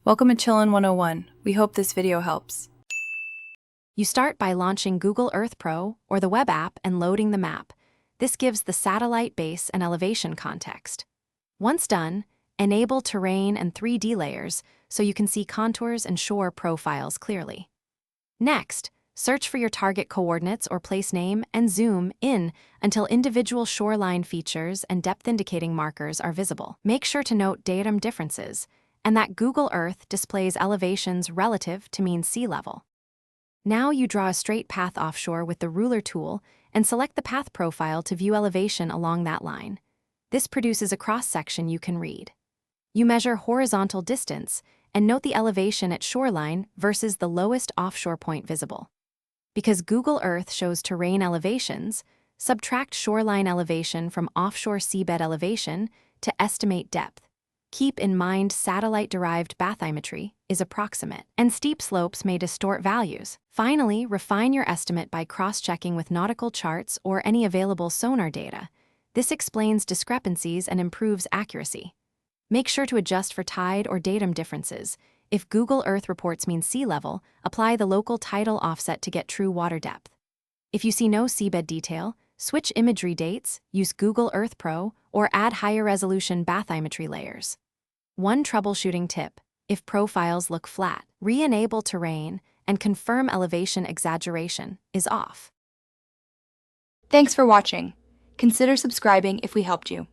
Welcome to Chillin' 101. We hope this video helps. You start by launching Google Earth Pro or the web app and loading the map. This gives the satellite base and elevation context. Once done, enable terrain and 3D layers so you can see contours and shore profiles clearly. Next, search for your target coordinates or place name and zoom in until individual shoreline features and depth indicating markers are visible. Make sure to note datum differences and that Google Earth displays elevations relative to mean sea level. Now you draw a straight path offshore with the ruler tool and select the path profile to view elevation along that line. This produces a cross-section you can read. You measure horizontal distance and note the elevation at shoreline versus the lowest offshore point visible. Because Google Earth shows terrain elevations, subtract shoreline elevation from offshore seabed elevation to estimate depth. Keep in mind satellite-derived bathymetry is approximate, and steep slopes may distort values. Finally, refine your estimate by cross-checking with nautical charts or any available sonar data. This explains discrepancies and improves accuracy. Make sure to adjust for tide or datum differences. If Google Earth reports mean sea level, apply the local tidal offset to get true water depth. If you see no seabed detail, switch imagery dates, use Google Earth Pro, or add higher resolution bathymetry layers. One troubleshooting tip: if profiles look flat, re-enable terrain and confirm elevation exaggeration is off. Thanks for watching. Consider subscribing if we helped you.